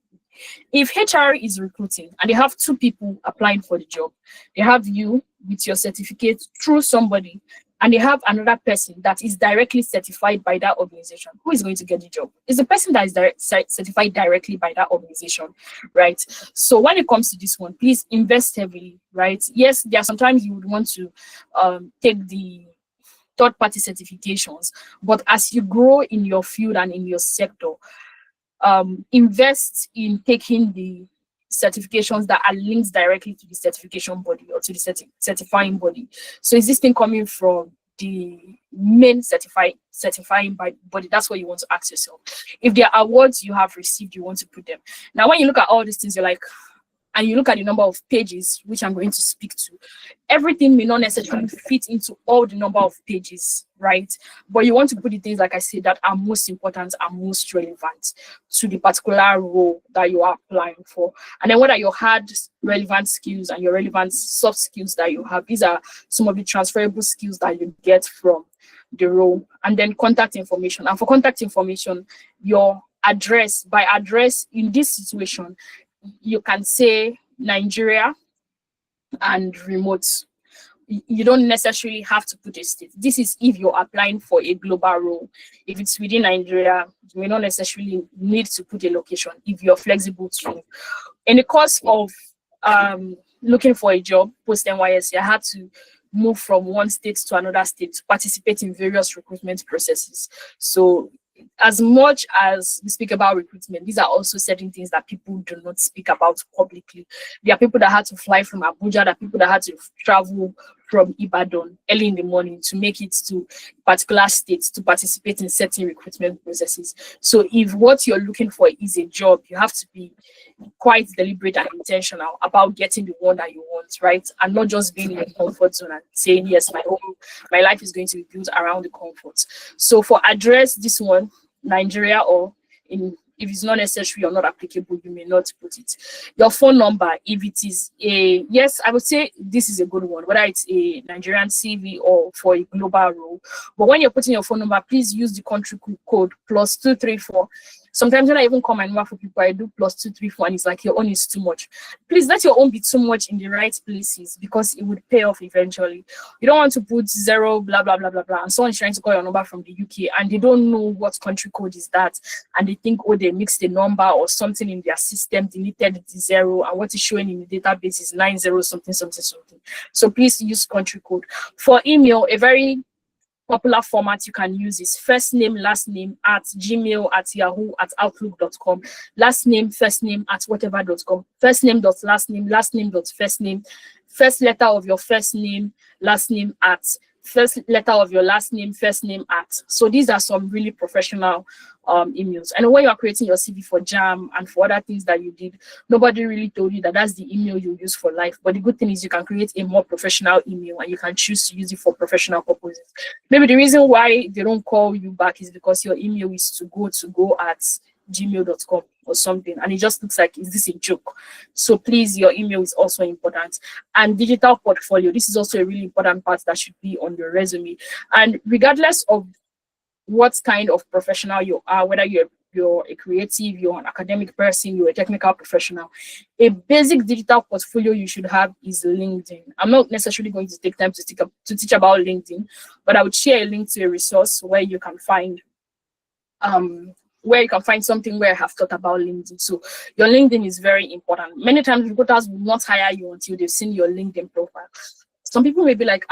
If HR is recruiting and they have 2 people applying for the job, they have you with your certificate through somebody, and they have another person that is directly certified by that organization, who is going to get the job? It's the person that is certified directly by that organization, right? So when it comes to this one, please invest heavily, right? Yes, there are sometimes you would want to take the third-party certifications, but as you grow in your field and in your sector, invest in taking the certifications that are linked directly to the certification body or to the certifying body. So is this thing coming from the main certifying body? That's what you want to ask yourself. If there are awards you have received, you want to put them. Now, when you look at all these things, you're like, and you look at the number of pages, which I'm going to speak to, everything may not necessarily fit into all the number of pages, right? But you want to put the things, like I said, that are most important and most relevant to the particular role that you are applying for. And then what are your hard relevant skills and your relevant soft skills that you have? These are some of the transferable skills that you get from the role. And then contact information. And for contact information, your address. By address, in this situation, you can say Nigeria and remote. You don't necessarily have to put a state. This is if you're applying for a global role. If it's within Nigeria, you may not necessarily need to put a location if you're flexible to move. In the course of looking for a job post NYSC, I had to move from one state to another state to participate in various recruitment processes. So as much as we speak about recruitment, these are also certain things that people do not speak about publicly. There are people that had to fly from Abuja, there are people that had to travel from Ibadan early in the morning to make it to particular states to participate in certain recruitment processes. So if what you're looking for is a job, you have to be quite deliberate and intentional about getting the one that you want, right? And not just being in your comfort zone and saying, yes, my life is going to be built around the comfort. So for address this one, Nigeria, or if it's not necessary or not applicable, you may not put it. Your phone number, if it is yes, I would say this is a good one, whether it's a Nigerian CV or for a global role. But when you're putting your phone number, please use the country code +234. Sometimes when I even call my number for people, I do +234, and it's like your own is too much. Please let your own be too much in the right places, because it would pay off eventually. You don't want to put 0 blah blah blah blah blah, and someone is trying to call your number from the UK and they don't know what country code is that, and they think, oh, they mixed the number or something in their system, deleted the 0, and what is showing in the database is 90 something something something. So please use country code. For email, a very popular format you can use is first name, last name at Gmail, at Yahoo, at Outlook.com. Last name, first name at whatever.com. First name dot last name dot first name. First letter of your first name, last name at. First letter of your last name, first name at. So these are some really professional emails. And when you are creating your CV for JAM and for other things that you did, nobody really told you that that's the email you use for life. But the good thing is you can create a more professional email and you can choose to use it for professional purposes. Maybe the reason why they don't call you back is because your email is to go at gmail.com or something, and it just looks like, is this a joke? So please, your email is also important. And digital portfolio, this is also a really important part that should be on your resume. And regardless of what kind of professional you are, whether you're a creative, you're an academic person, you're a technical professional, a basic digital portfolio you should have is LinkedIn. I'm not necessarily going to take time to teach about LinkedIn, but I would share a link to a resource where you can find something where I have thought about LinkedIn. So your LinkedIn is very important. Many times recruiters will not hire you until they've seen your LinkedIn profile. Some people may be like,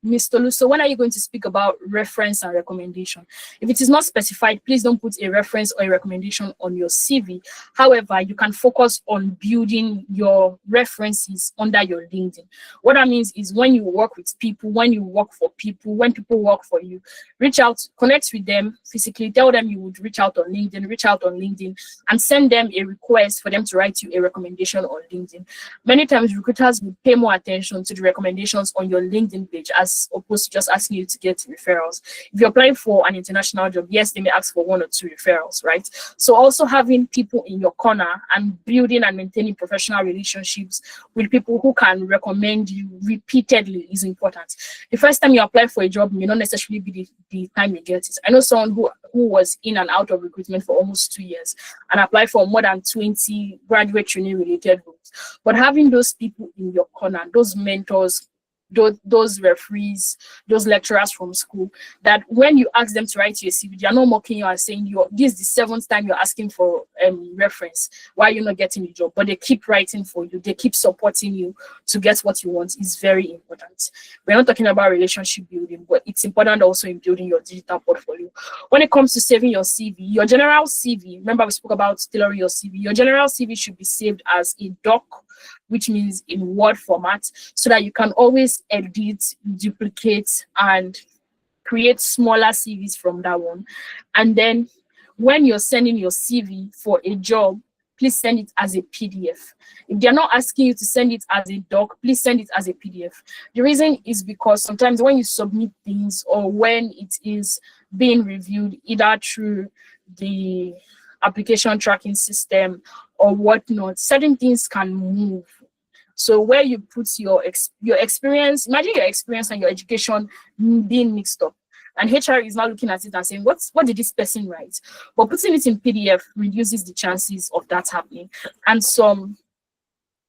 Ms. Tolu, so when are you going to speak about reference and recommendation? If it is not specified, please don't put a reference or a recommendation on your CV. However, you can focus on building your references under your LinkedIn. What that means is when you work with people, when you work for people, when people work for you, reach out, connect with them physically, tell them you would reach out on LinkedIn, and send them a request for them to write you a recommendation on LinkedIn. Many times recruiters will pay more attention to the recommendations on your LinkedIn page as opposed to just asking you to get referrals. If you're applying for an international job, yes, they may ask for 1 or 2 referrals, right? So also having people in your corner and building and maintaining professional relationships with people who can recommend you repeatedly is important. The first time you apply for a job may not necessarily be the time you get it. I know someone who was in and out of recruitment for almost 2 years and applied for more than 20 graduate training related roles. But having those people in your corner, those mentors, those referees, those lecturers from school, that when you ask them to write you a CV, they're not mocking you and saying, this is the 7th time you're asking for reference, why are you not getting the job? But they keep writing for you, they keep supporting you to get what you want is very important. We're not talking about relationship building, but it's important also in building your digital portfolio. When it comes to saving your CV, your general CV, remember we spoke about tailoring your CV, your general CV should be saved as a doc, which means in Word format, so that you can always edit, duplicate, and create smaller CVs from that one. And then when you're sending your CV for a job, please send it as a PDF. If they're not asking you to send it as a doc, please send it as a PDF. The reason is because sometimes when you submit things or when it is being reviewed, either through the application tracking system or whatnot, certain things can move. So where you put your experience, imagine your experience and your education being mixed up, and HR is now looking at it and saying, what did this person write? But putting it in PDF reduces the chances of that happening. And some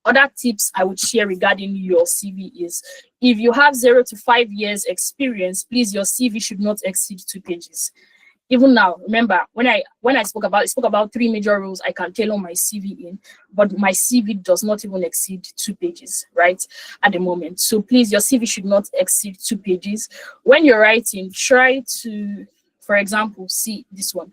other tips I would share regarding your CV is, if you have 0 to 5 years experience, please, your CV should not exceed 2 pages. Even now, remember, when I spoke about 3 major roles I can tailor my CV in, but my CV does not even exceed 2 pages, right, at the moment. So please, your CV should not exceed 2 pages. When you're writing, try to, for example, see this one,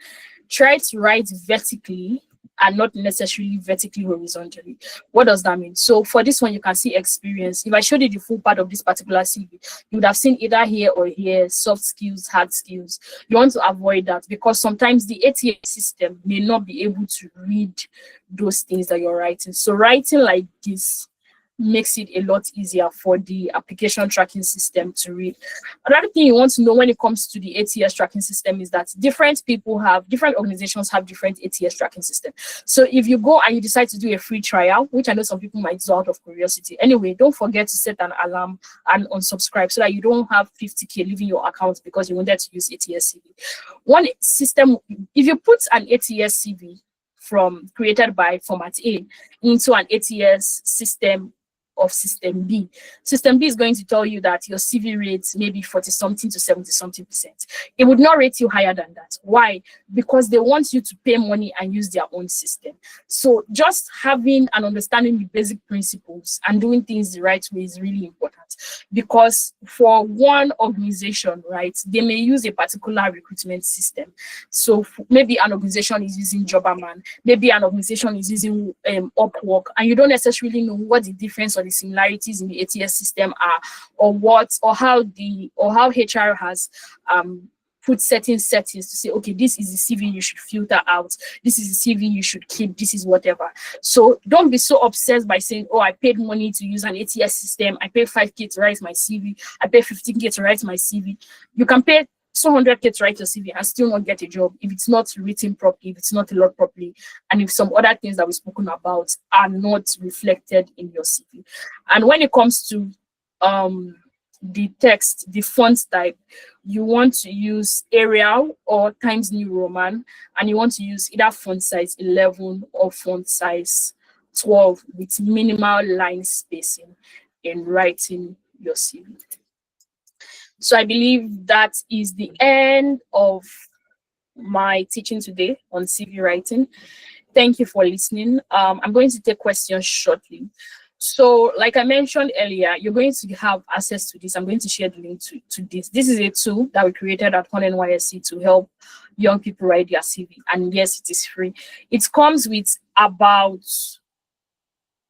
try to write vertically and not necessarily vertically horizontally. What does that mean? So for this one, you can see experience. If I showed you the full part of this particular CV, you would have seen either here or here, soft skills, hard skills. You want to avoid that because sometimes the ATS system may not be able to read those things that you're writing. So writing like this makes it a lot easier for the application tracking system to read. Another thing you want to know when it comes to the ATS tracking system is that different organizations have different ATS tracking system. So if you go and you decide to do a free trial, which I know some people might do out of curiosity, anyway, don't forget to set an alarm and unsubscribe so that you don't have 50K leaving your account because you wanted to use ATS CV. One system, if you put an ATS CV created by format A into an ATS system of system B. System B is going to tell you that your CV rates maybe 40 something to 70 something%. It would not rate you higher than that. Why? Because they want you to pay money and use their own system. So just having and understanding the basic principles and doing things the right way is really important, because for one organization, right, they may use a particular recruitment system. So maybe an organization is using Jobberman, maybe an organization is using Upwork, and you don't necessarily know what the difference or the similarities in the ATS system are, or how HR has put certain settings to say, okay, this is the CV you should filter out, this is the CV you should keep, this is whatever. So don't be so obsessed by saying, oh, I paid money to use an ATS system, I paid 5K to write my CV, I paid 15K to write my CV. You can pay 200K to write your CV and still not get a job if it's not written properly, if it's not logged properly, and if some other things that we've spoken about are not reflected in your CV. And when it comes to the text, the font type, you want to use Arial or Times New Roman, and you want to use either font size 11 or font size 12 with minimal line spacing in writing your CV. So I believe that is the end of my teaching today on CV writing. Thank you for listening. I'm going to take questions shortly. So like I mentioned earlier, you're going to have access to this. I'm going to share the link to this. This is a tool that we created at NYSC to help young people write their CV. And yes, it is free. It comes with about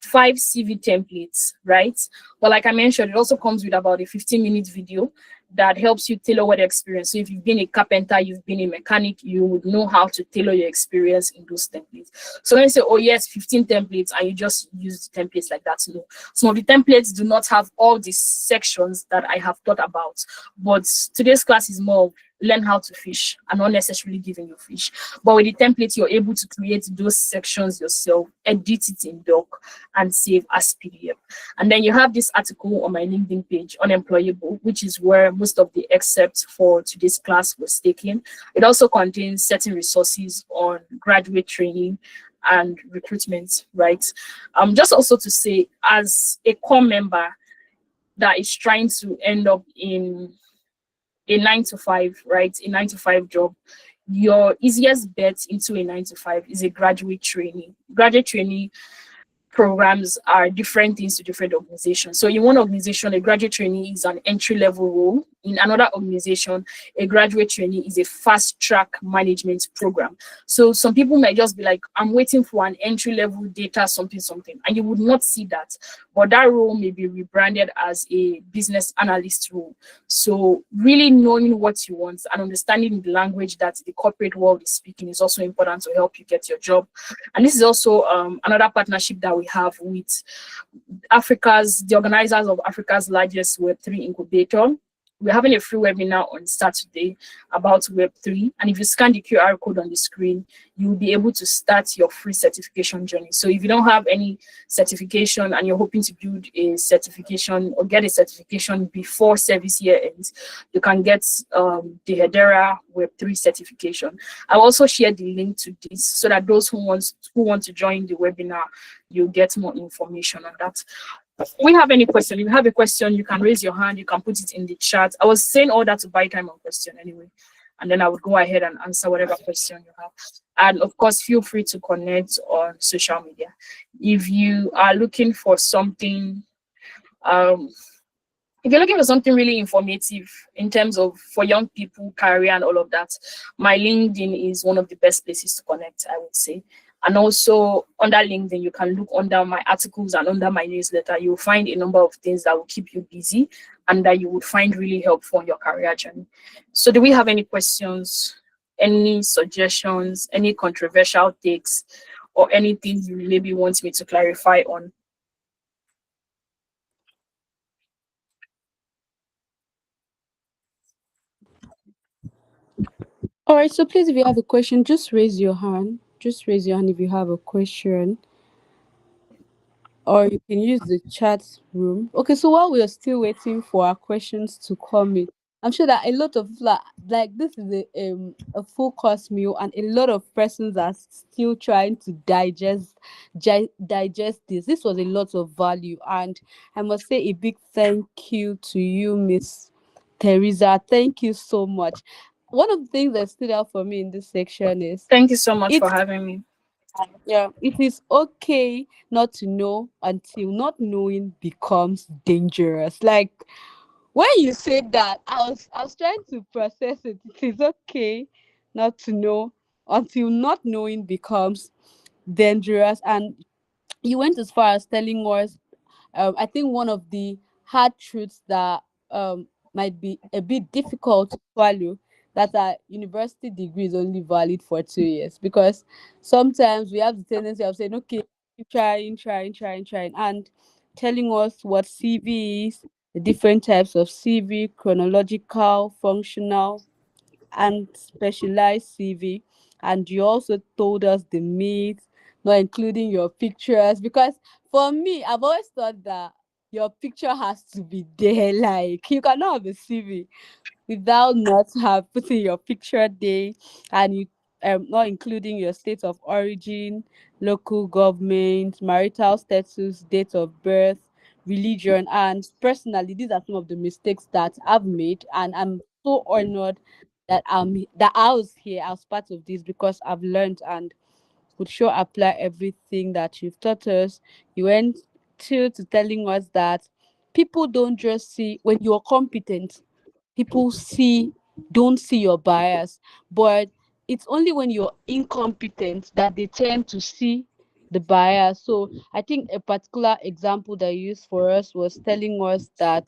5 CV templates, right? But like I mentioned, it also comes with about a 15-minute video that helps you tailor what experience. So if you've been a carpenter, you've been a mechanic, you would know how to tailor your experience in those templates. So when you say, oh yes, 15 templates, and you just use the templates like that, no. Some of the templates do not have all these sections that I have thought about, but today's class is more learn how to fish and not necessarily giving you fish. But with the template, you're able to create those sections yourself, edit it in doc, and save as PDF. And then you have this article on my LinkedIn page, Unemployable, which is where most of the excerpts for today's class was taken. It also contains certain resources on graduate training and recruitment, right? Just also to say, as a core member that is trying to end up in a 9-to-5, right? A 9-to-5 job, your easiest bet into a 9-to-5 is a graduate trainee. Graduate trainee programs are different things to different organizations. So in one organization, a graduate trainee is an entry-level role. In another organization, a graduate trainee is a fast-track management program. So some people might just be like, I'm waiting for an entry-level data something, and you would not see that. But that role may be rebranded as a business analyst role. So really knowing what you want and understanding the language that the corporate world is speaking is also important to help you get your job. And this is also another partnership that we have with the organizers of Africa's largest Web3 incubator. We're having a free webinar on Saturday about Web3. And if you scan the QR code on the screen, you'll be able to start your free certification journey. So if you don't have any certification and you're hoping to build a certification or get a certification before service year ends, you can get the Hedera Web3 certification. I'll also share the link to this so that those who want to join the webinar, you'll get more information on that. If we have any question, if you have a question, you can raise your hand, you can put it in the chat. I was saying all that to buy time on question anyway, and then I would go ahead and answer whatever question you have. And of course, feel free to connect on social media. If you are looking for something, if you're looking for something really informative in terms of for young people, career and all of that, my LinkedIn is one of the best places to connect, I would say. And also under LinkedIn, you can look under my articles and under my newsletter. You'll find a number of things that will keep you busy and that you would find really helpful in your career journey. So do we have any questions, any suggestions, any controversial takes, or anything you maybe want me to clarify on? All right, so please, if you have a question, just raise your hand. Just raise your hand if you have a question, or you can use the chat room. Okay, so while we are still waiting for our questions to come in, I'm sure that a lot of people are, like, this is a full course meal, and a lot of persons are still trying to digest this. This was a lot of value, and I must say a big thank you to you, Miss Teresa. Thank you so much. One of the things that stood out for me in this section is Thank you so much for it's having me. yeah, it is okay not to know until not knowing becomes dangerous. Like, when you said that, I was trying to process it. It is okay not to know until not knowing becomes dangerous. And you went as far as telling us, I think one of the hard truths that might be a bit difficult to swallow, that our university degree is only valid for 2 years, because sometimes we have the tendency of saying, okay, keep trying, and telling us what CV is, the different types of CV, chronological, functional, and specialized CV. And you also told us the myths, not including your pictures. Because for me, I've always thought that your picture has to be there. Like, you cannot have a CV without not have putting your picture there, and you not including your state of origin, local government, marital status, date of birth, religion. And personally, these are some of the mistakes that I've made, and I'm so honored that I was here, I was part of this, because I've learned and would sure apply everything that you've taught us. You went to telling us that people don't just see when you're competent, people don't see your bias, but it's only when you're incompetent that they tend to see the bias. So I think a particular example that you used for us was telling us that,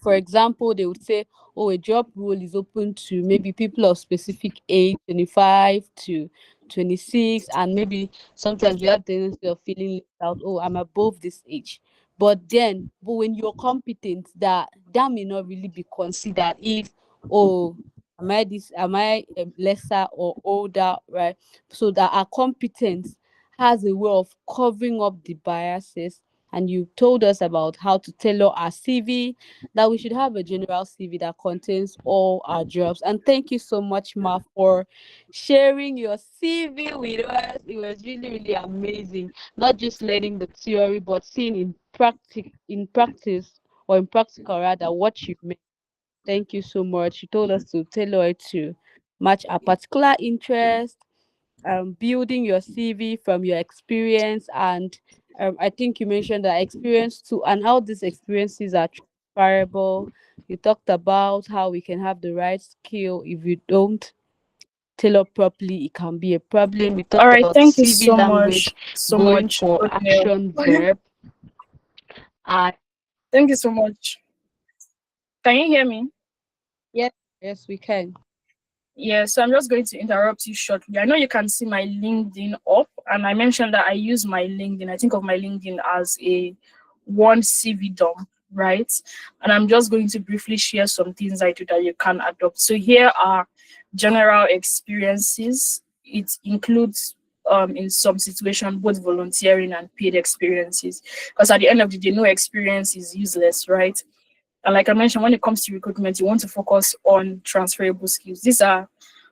for example, they would say, oh, a job role is open to maybe people of specific age, 25 to 26, and maybe sometimes we have the tendency of feeling left out, oh, I'm above this age. But when you're competent, that may not really be considered. If, oh, am I lesser or older, right? So that our competence has a way of covering up the biases. And you told us about how to tailor our CV, that we should have a general CV that contains all our jobs. And thank you so much, Ma, for sharing your CV with us. It was really, really amazing. Not just learning the theory, but seeing in practice, or in practical rather, what you meant. Thank you so much. You told us to tailor it to match our particular interest, building your CV from your experience, and I think you mentioned that experience too, and how these experiences are transferable. You talked about how we can have the right skill. If you don't tailor properly, it can be a problem. We All talked right, about thank you CV so language much, so going much. for Okay. action verb. And Thank you so much. Can you hear me? yes, yes, we can. Yeah, so I'm just going to interrupt you shortly. I know you can see my LinkedIn up, and I mentioned that I use my LinkedIn. I think of my LinkedIn as a one CV dump, right? And I'm just going to briefly share some things I do that you can adopt. So here are general experiences. It includes in some situation both volunteering and paid experiences. Because at the end of the day, no experience is useless, right? And like I mentioned, when it comes to recruitment, you want to focus on transferable skills. These are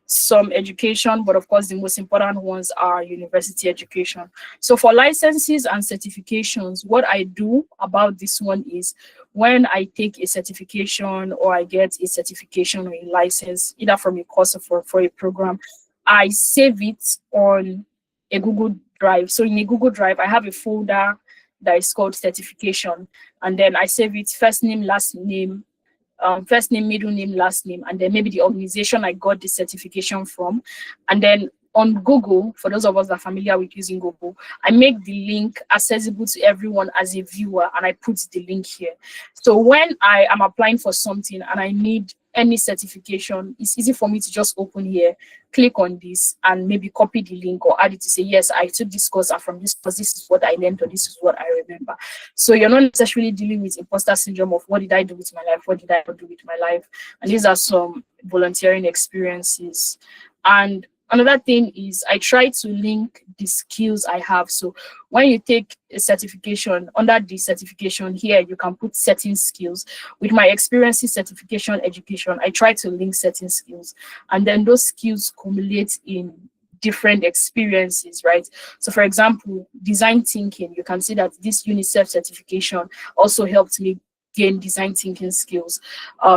some education, but of course, the most important ones are university education. So for licenses and certifications, what I do about this one is when I take a certification or I get a certification or a license, either from a course or for a program, I save it on a Google Drive. So in a Google Drive, I have a folder that is called certification, and then I save it first name, last name, first name, middle name, last name, and then maybe the organization I got the certification from. And then on Google, for those of us that are familiar with using Google, I make the link accessible to everyone as a viewer, and I put the link here. So when I am applying for something and I need any certification, it's easy for me to just open here, click on this, and maybe copy the link or add it to say, yes, I took this course, and from this course, this is what I learned, or this is what I remember. So you're not necessarily dealing with imposter syndrome of what did I do with my life, what did I not do with my life. And these are some volunteering experiences. And another thing is I try to link the skills I have. So when you take a certification, under the certification here, you can put certain skills. With my experiences, certification, education, I try to link certain skills. And then those skills cumulate in different experiences, right? So for example, design thinking, you can see that this UNICEF certification also helped me gain design thinking skills.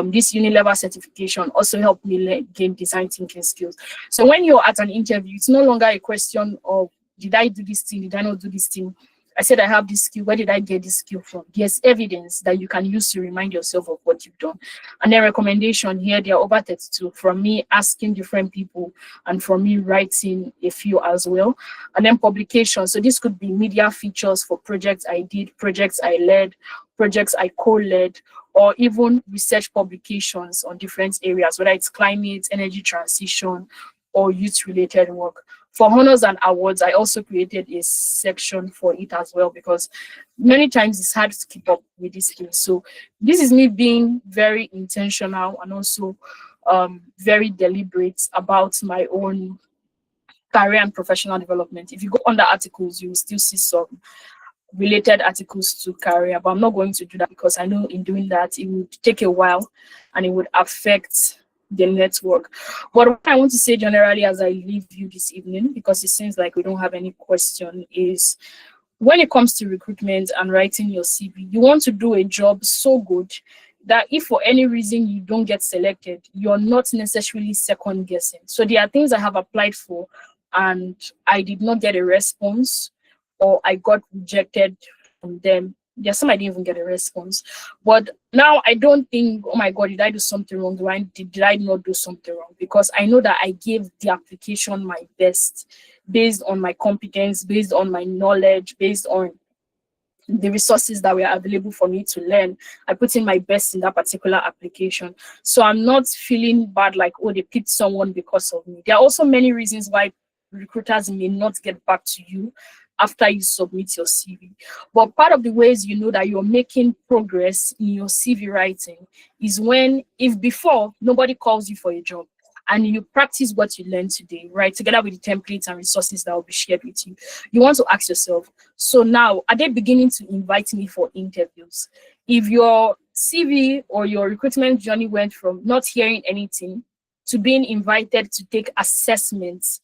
This Unilever certification also helped me gain design thinking skills. So when you're at an interview, it's no longer a question of, did I do this thing? Did I not do this thing? I said, I have this skill. Where did I get this skill from? There's evidence that you can use to remind yourself of what you've done. And then recommendation here, there are over 32 from me asking different people and from me writing a few as well. And then publication. So this could be media features for projects I did, projects I led, projects I co-led, or even research publications on different areas, whether it's climate, energy transition, or youth-related work. For honors and awards, I also created a section for it as well, because many times it's hard to keep up with these things. So this is me being very intentional and also very deliberate about my own career and professional development. If you go under articles, you will still see some related articles to career, but I'm not going to do that because I know in doing that, it would take a while and it would affect the network. But what I want to say generally as I leave you this evening, because it seems like we don't have any question, is when it comes to recruitment and writing your CV, you want to do a job so good that if for any reason you don't get selected, you're not necessarily second guessing. So there are things I have applied for and I did not get a response, or I got rejected from them. There's some I didn't even get a response. But now I don't think, oh my God, did I do something wrong? Did I not do something wrong? Because I know that I gave the application my best based on my competence, based on my knowledge, based on the resources that were available for me to learn. I put in my best in that particular application. So I'm not feeling bad like, oh, they picked someone because of me. There are also many reasons why recruiters may not get back to you after you submit your CV. But part of the ways you know that you're making progress in your CV writing is when, if before nobody calls you for a job and you practice what you learned today, right, together with the templates and resources that will be shared with you, you want to ask yourself, so now, are they beginning to invite me for interviews? If your CV or your recruitment journey went from not hearing anything to being invited to take assessments,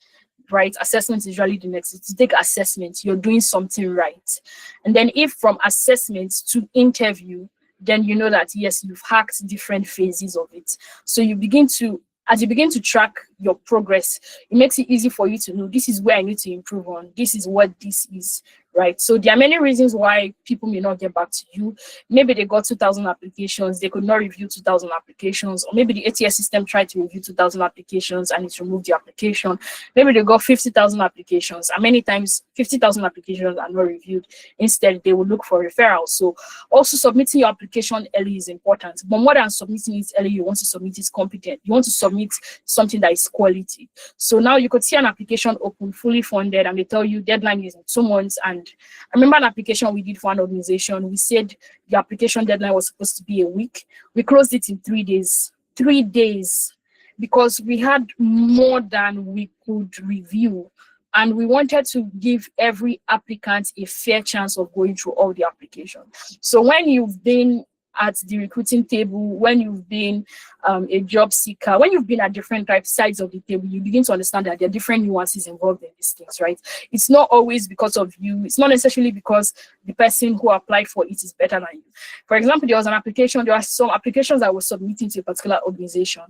right? Assessment is usually the next. To take assessment, you're doing something right. And then if from assessment to interview, then you know that, yes, you've hacked different phases of it. So you begin to, as you begin to track your progress, it makes it easy for you to know this is where I need to improve on. This is what this is, right? So there are many reasons why people may not get back to you. Maybe they got 2,000 applications, they could not review 2,000 applications, or maybe the ATS system tried to review 2,000 applications and it removed the application. Maybe they got 50,000 applications, and many times 50,000 applications are not reviewed. Instead, they will look for referrals. So also submitting your application early is important, but more than submitting it early, you want to submit it competent. You want to submit something that is quality. So now you could see an application open, fully funded, and they tell you deadline is in 2 months. And I remember an application we did for an organization. We said the application deadline was supposed to be a week. We closed it in 3 days. 3 days, because we had more than we could review. And we wanted to give every applicant a fair chance of going through all the applications. So when you've been at the recruiting table, when you've been a job seeker, when you've been at different sides of the table, you begin to understand that there are different nuances involved in these things, right? It's not always because of you. It's not necessarily because the person who applied for it is better than you. For example, there was an application, there are some applications I was submitting to a particular organization,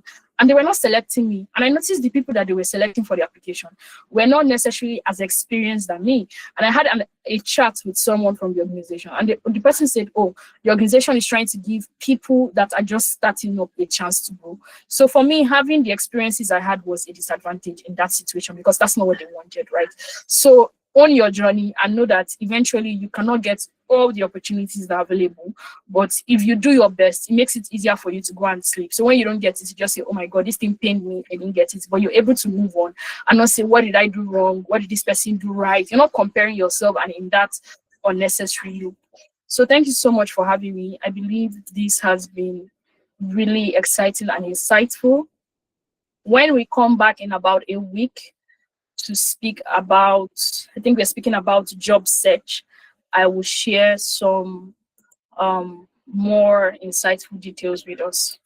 and they were not selecting me. And I noticed the people that they were selecting for the application were not necessarily as experienced than me. And I had a chat with someone from the organization, and the person said, oh, the organization is trying to give people that are just starting up a chance to grow. So for me, having the experiences I had was a disadvantage in that situation, because that's not what they wanted, right? So own your journey and know that eventually you cannot get all the opportunities that are available, but if you do your best, it makes it easier for you to go and sleep. So when you don't get it, you just say, oh my God, this thing pained me, I didn't get it. But you're able to move on and not say, what did I do wrong? What did this person do right? You're not comparing yourself and in that unnecessary loop. So thank you so much for having me. I believe this has been really exciting and insightful. When we come back in about a week to speak about, I think we're speaking about job search, I will share some more insightful details with us.